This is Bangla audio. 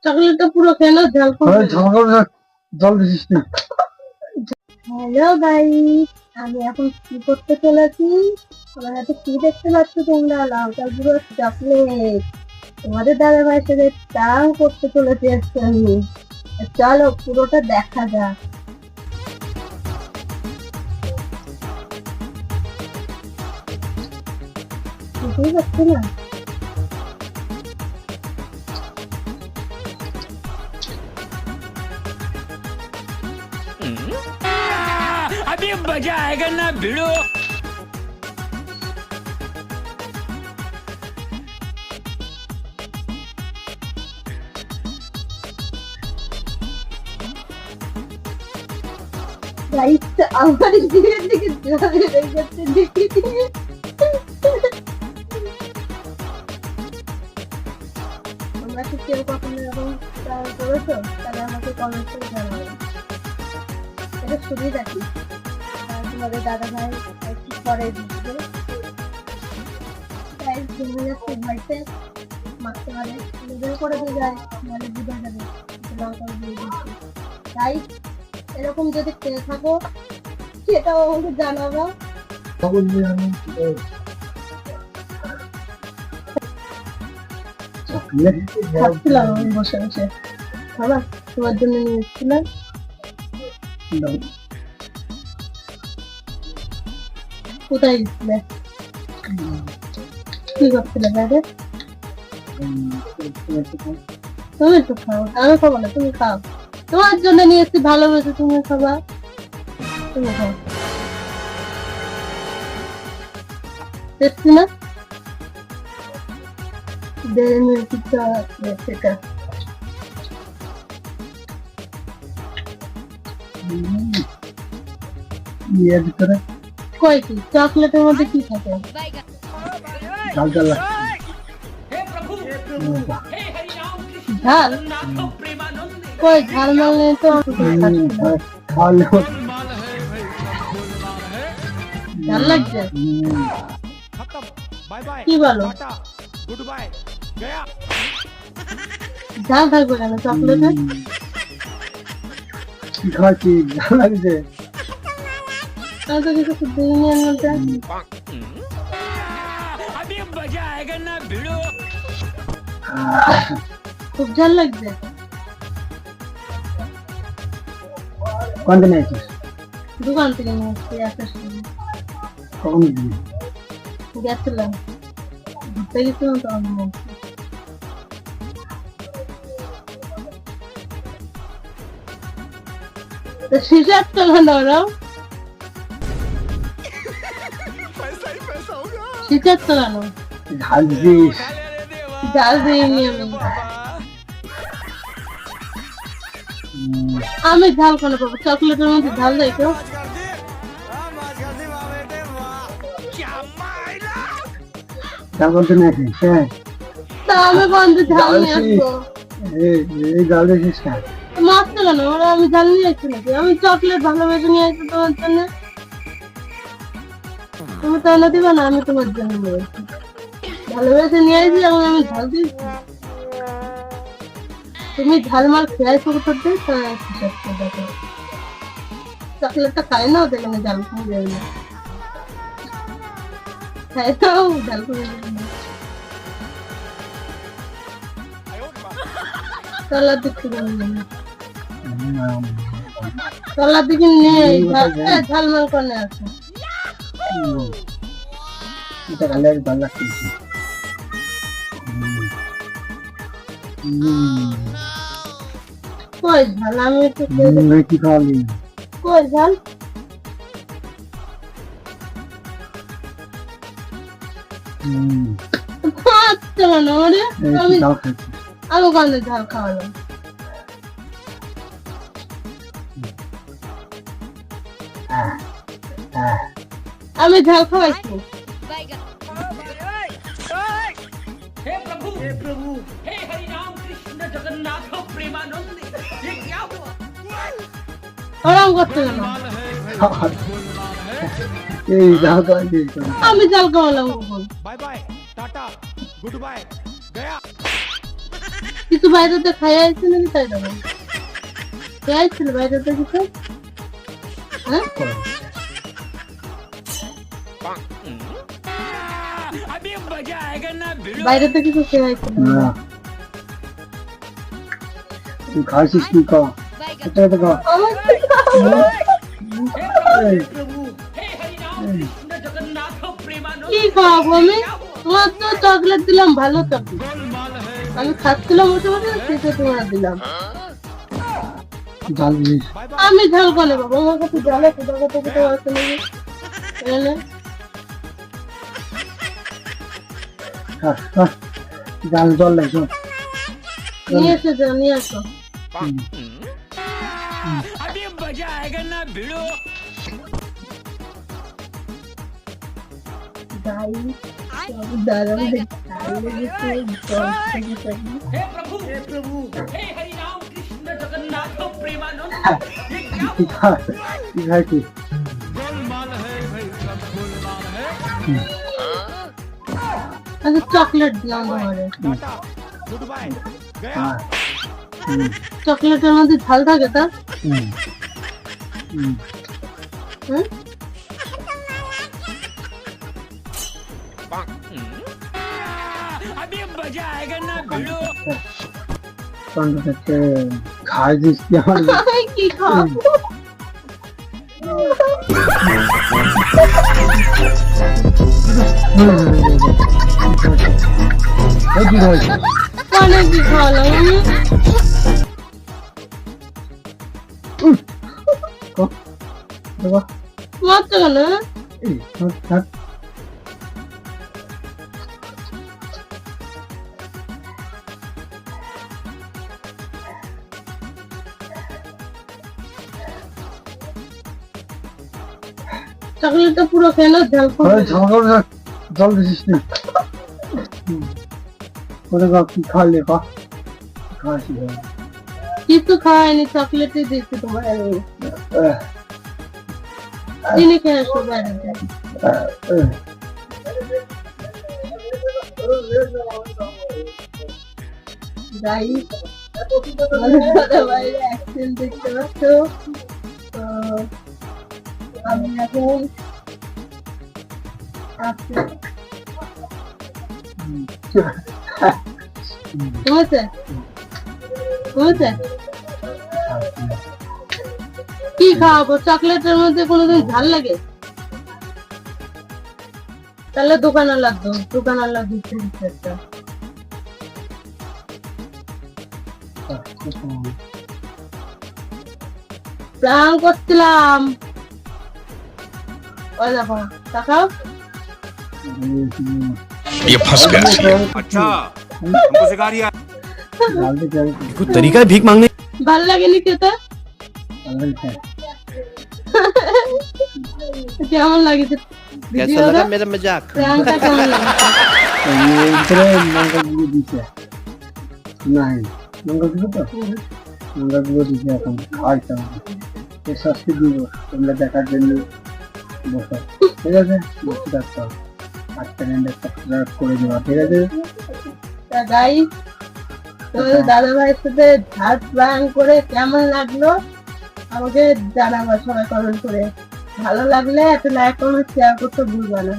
চকলেটটা পুরো খেয়ে নাও, ঝাল কম। জল দিছিস না। হ্যালো গাইস, আমি এখন কি করতে চলেছি? আমার হাতে কি দেখতে পাচ্ছ তোমরা? লাউটা পুরো চকলেট। তোমাদের দাদা ভাইয়ের সাথে চাও করতে চলেছি আজকে আমি। চলো পুরোটা দেখা যাক। বুঝতেই পারছি না। अभी मजा आएगा ना भिड़ो। গাইস আমার জিভের দিকে জল বেরিয়ে যাচ্ছে দেখি। তোমরা কি কেউ কখনো এরকম ট্রাই করেছো? তাহলে আমাকে কমেন্ট করে জানাবে। এটা সুবিধা কি? তোমাদের দাদা ভাই একটু পরে দিচ্ছে। গাইস ঘুমিয়ে যাচ্ছে ভয়তে, মারতে পারে লেবেল করে দিয়ে যায়, মানে বুঝা যাবে লঙ্কা দিয়ে দিচ্ছি। গাইস এরকম যদি খেয়ে থাকো সেটাও আমাকে জানাবো। খাচ্ছিলাম আমি বসে বসে, বাবা তোমার জন্য নিয়ে এসেছিলাম। কোথায় গেছিলে? কি করছিলে বাইরে? তুমি একটু খাও, আমি খাবো না, তুমি খাও। তোমার জন্য নিয়ে এসেছি, ভালোবেসে তুমি খাবা, তুমি খাও। দেখছি না ডেরি মিল্কটা সেটা এর ভিতরে কই কি চকলেটের মধ্যে কি থাকে? ঝাল ঝাল ঝাল কই ঝাল মাল নেই তো। ঝাল লাগছে কি বলো? ঝাল থাকবে কেন চকলেটে? খাচ্ছি ঝাল লাগছে। আমি তো কিছু দিইনি এর মধ্যে। अभी मजा आएगा ना भिड़ो। খুব ঝাল লাগছে। কোন দিন আছিস? দোকান থেকে নিয়ে এসেছি আসার সময়। কখন দিবি? গেছিলাম ঘুরতে গেছিলাম তখন নিয়ে এসেছি। সিজার তো কেন ওরা? সিজার তো কেন? ঝাল দিস। ঝাল দিইনি আমি। আমি ঝাল কেন পাবো? চকলেটের মধ্যে ঝাল দেয় কেউ? ঝাল করতে না আছিস? হ্যাঁ তা আমি কোন ঝাল নিয়ে আসবো? এই ঝাল দিস না। মারতে কেন ওরা? আমি ঝাল নিয়ে আসছি নাকি? আমি চকলেট ভালোবেসে নিয়ে আসছি তোমার জন্য। তুমি তো এনে দিবে না, আমি তোমার জন্য নিয়ে আসছি। ভালোবেসে নিয়ে আসছি এবং আমি ঝাল দিয়েছি। তুমি ঝাল মাল খেয়াই শুরু করতে দেখো চকলেটটা খাই না, ওদের মানে ঝাল কমে যাবে না। খাই নাও ঝাল কমে যাবে না। তলার দিক থেকে তলার দিকে নেই ঝাল মাল করে আছে। এটা খালে ভালো লাগছে। কই ঝাল? আমি একটু কি খাওয়ালি? কই ঝাল? খাচ্ছে কেন ওরে? আমি ওখানে ঝাল খাওয়ালাম। আমি ঝাল খাওয়াইছি। हे प्रभु हे हरि राम कृष्ण जगन्नाथ प्रेमानंद, ये क्या हुआ? ওরম করতে কেন? এই ঝাল খাওয়াইছি। আমি ঝাল খাওয়ালাম কখন? Bye bye tata good bye गया। কিছু বাইরেতে খাই আসছে নাকি তাই দেবো খেয়ে আসছিল বাইরেতে কিছু হ্যাঁ अभी मजा आएगा ना भिड़ो বাইরেতে কিছু খেয়ে আসছিল না তুই খাইছিস কি কা এটা তো কা এই प्रभु हे हरि राम कृष्ण जगन्नाथ प्रेमानंद কি খাবো আমি তোমার তো চকলেট দিলাম ভালো চকলেট আমি খাচ্ছিলাম ওটা ওটা সেটা তোমার দিলাম জাল দিস আমি ঝাল করে বাবা আমার কাছে ঝালে কোথা কোথা কোথা আছে নাকি এনে জাল জল লাগছো নিয়ে এসে যাও নিয়ে আসো अभी मजा आएगा ना भिड़ो গাই দাঁড়াও हे प्रभु हे हरि राम कृष्ण जगन्नाथ प्रेमानंद ये क्या কি খাইছিস আচ্ছা চকলেট দিলাম তোমারে হ্যাঁ চকলেটের মধ্যে ঝাল থাকে তা হুম হুম হুম अभी मजा आएगा ना भिड़ो কোনটাতে খাই দিস কি আমার আমি কি খাবো এই কি হয়েছে অনেক কি খাওয়ালাম আমি দেখো মারছো কেন এই থাক চকলেটটা পুরো খেলো ঝাল ওই ঝামাকাপড় জল দিছিস নি ওরে গা কি খাইলে কা খাসি কিছু খাওয়াইনি চকলেটই দিচ্ছি তোমার আমি চিনি খেয়ে আসো বাইরে গাইস আমাদের বাইরে অ্যাক্সিডেন্ট দেখতে পাচ্ছ তো আমি এখন বুঝেছে বুঝেছে কি খাওয়াবো চকলেটের মধ্যে কোনোদিন ঝাল লাগে তাহলে দোকানালা দিচ্ছে একটা প্ল্যান করছিলাম ওই দেখো তাকাও ये फंस गया अच्छा हमको सिखा रही है कोई तरीका है भीख मांगने ভাল লাগেনি খেতে কেমন লাগছে कैसा लगा मेरा मजाक প্ল্যানটা কেমন লাগছে মঙ্গল দিছে নাই মঙ্গল দিছে তো মঙ্গল দিছে এখন খাইতাম এই শাস্তি দিব তোমরা দেখার জন্য বসো ঠিক আছে বসে থাকতে হবে আজকে সাবস্ক্রাইব করে দেওয়া ঠিক আছে গাইস তোমাদের দাদা ভাইয়ের সাথে ঝাড় প্ল্যান করে কেমন লাগলো আমাকে জানাবা সবাই কমেন্ট করে ভালো লাগলে একটা লাইক কমেন্ট শেয়ার করতে ভুলবা না